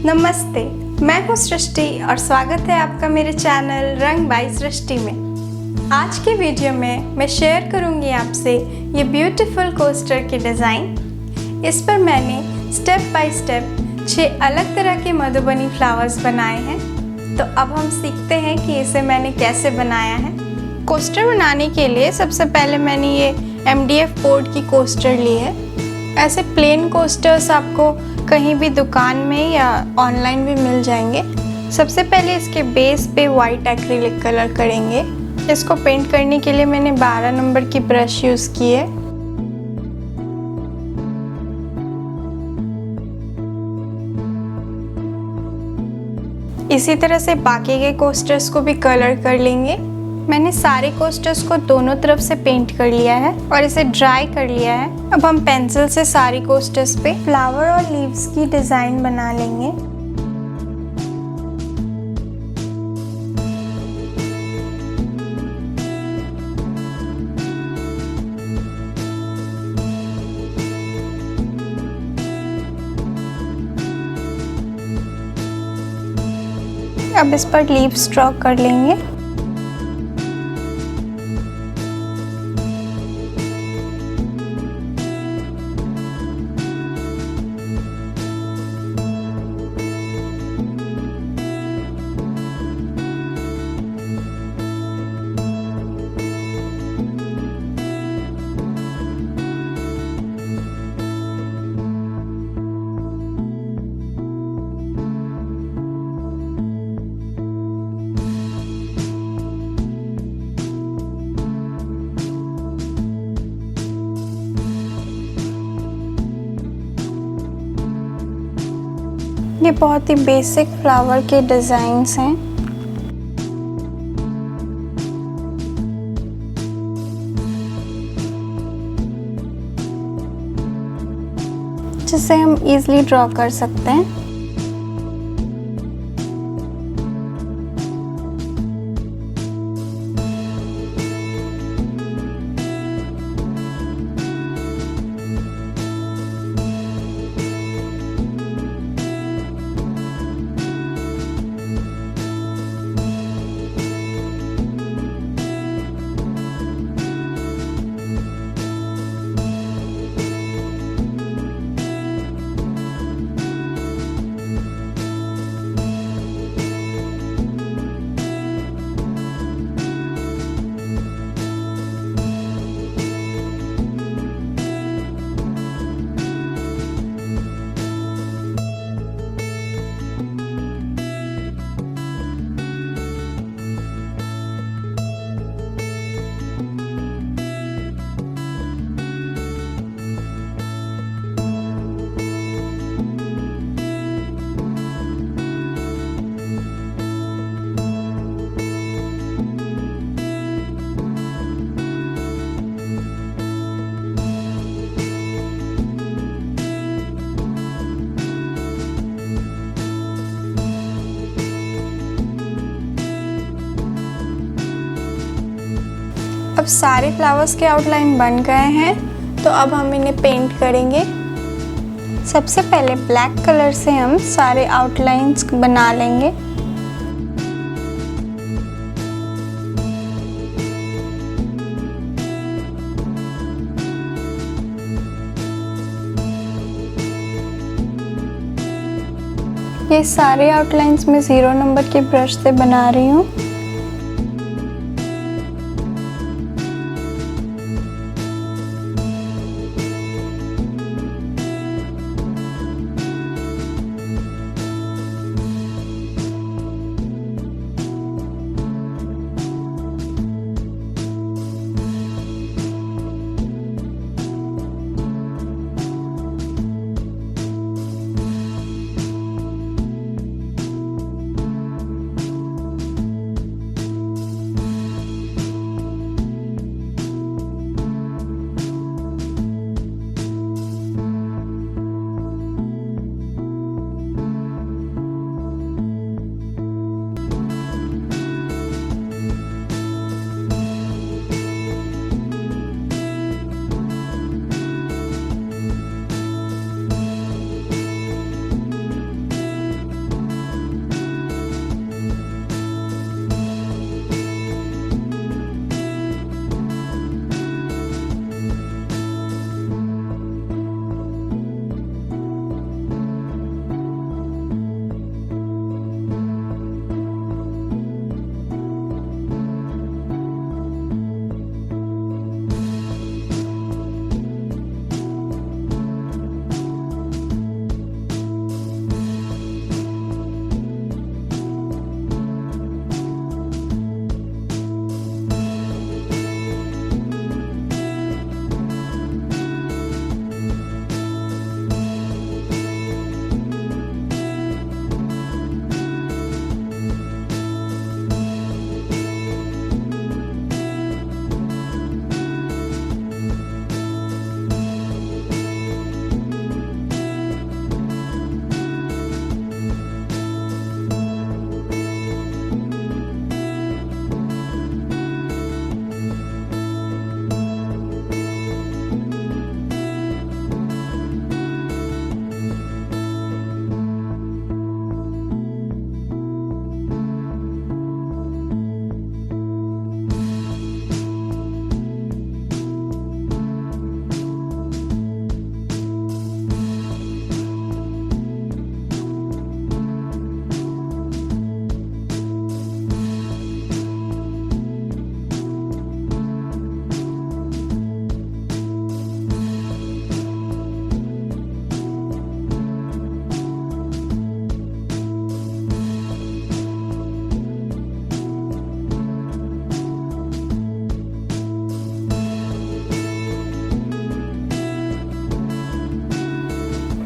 नमस्ते, मैं हूँ सृष्टि और स्वागत है आपका मेरे चैनल रंग बाई सृष्टि में। आज की वीडियो में मैं शेयर करूँगी आपसे ये ब्यूटीफुल कोस्टर की डिज़ाइन। इस पर मैंने स्टेप बाय स्टेप 6 अलग तरह के मधुबनी फ्लावर्स बनाए हैं। तो अब हम सीखते हैं कि इसे मैंने कैसे बनाया है। कोस्टर बनाने के लिए सबसे पहले मैंने ये MDF बोर्ड की कोस्टर ली है। ऐसे प्लेन कोस्टर्स आपको कहीं भी दुकान में या ऑनलाइन भी मिल जाएंगे। सबसे पहले इसके बेस पे वाइट एक्रिलिक कलर करेंगे। इसको पेंट करने के लिए मैंने 12 नंबर की ब्रश यूज़ की है। इसी तरह से बाकी के कोस्टर्स को भी कलर कर लेंगे। मैंने सारे कोस्टर्स को दोनों तरफ से पेंट कर लिया है और इसे ड्राई कर लिया है। अब हम पेंसिल से सारी कोस्टर्स पे फ्लावर और लीव्स की डिज़ाइन बना लेंगे। अब इस पर लीव्स ड्रॉ कर लेंगे। ये बहुत ही बेसिक फ्लावर के डिज़ाइंस हैं। जिसे हम इजीली ड्रॉ कर सकते हैं। अब सारे फ्लावर्स के आउटलाइन बन गए हैं, तो अब हम इन्हें पेंट करेंगे। सबसे पहले ब्लैक कलर से हम सारे आउटलाइंस बना लेंगे। ये सारे आउटलाइंस में 0 नंबर के ब्रश से बना रही हूँ।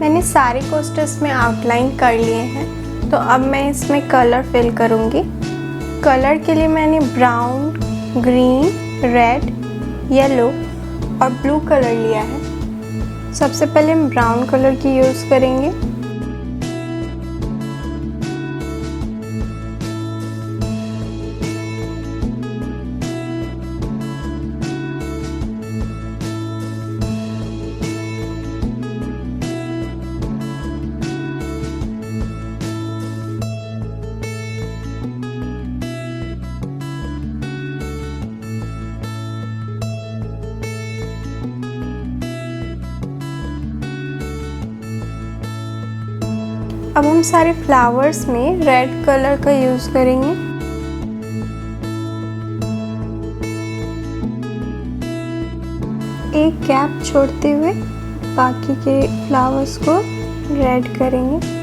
मैंने सारे कोस्टर्स में आउटलाइन कर लिए हैं, तो अब मैं इसमें कलर फिल करूँगी। कलर के लिए मैंने ब्राउन, ग्रीन, रेड, येलो और ब्लू कलर लिया है। सबसे पहले हम ब्राउन कलर की यूज़ करेंगे। अब हम सारे फ्लावर्स में रेड कलर का यूज़ करेंगे। एक गैप छोड़ते हुए बाकी के फ्लावर्स को रेड करेंगे।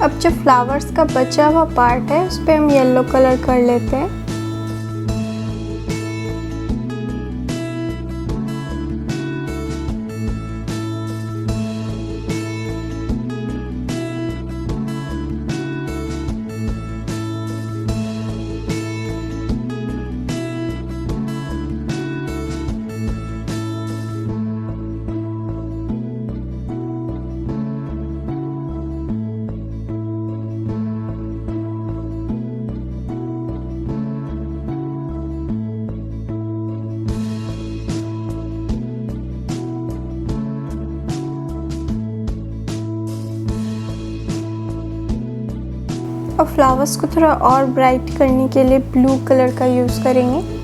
अब जो फ्लावर्स का बचा हुआ पार्ट है उस पे हम येलो कलर कर लेते हैं। और फ्लावर्स को थोड़ा और ब्राइट करने के लिए ब्लू कलर का यूज़ करेंगे।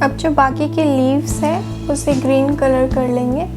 अब जो बाकी के लीव्स हैं उसे ग्रीन कलर कर लेंगे।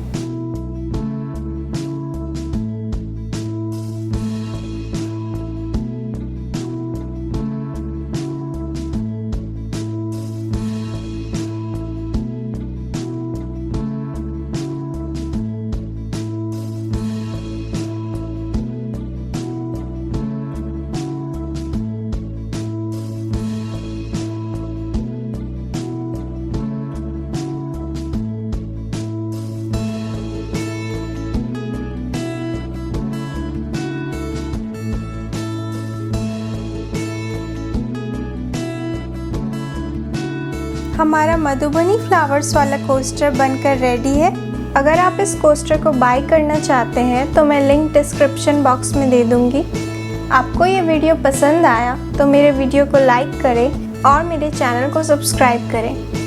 हमारा मधुबनी फ्लावर्स वाला कोस्टर बनकर रेडी है। अगर आप इस कोस्टर को बाय करना चाहते हैं तो मैं लिंक डिस्क्रिप्शन बॉक्स में दे दूँगी। आपको ये वीडियो पसंद आया तो मेरे वीडियो को लाइक करें और मेरे चैनल को सब्सक्राइब करें।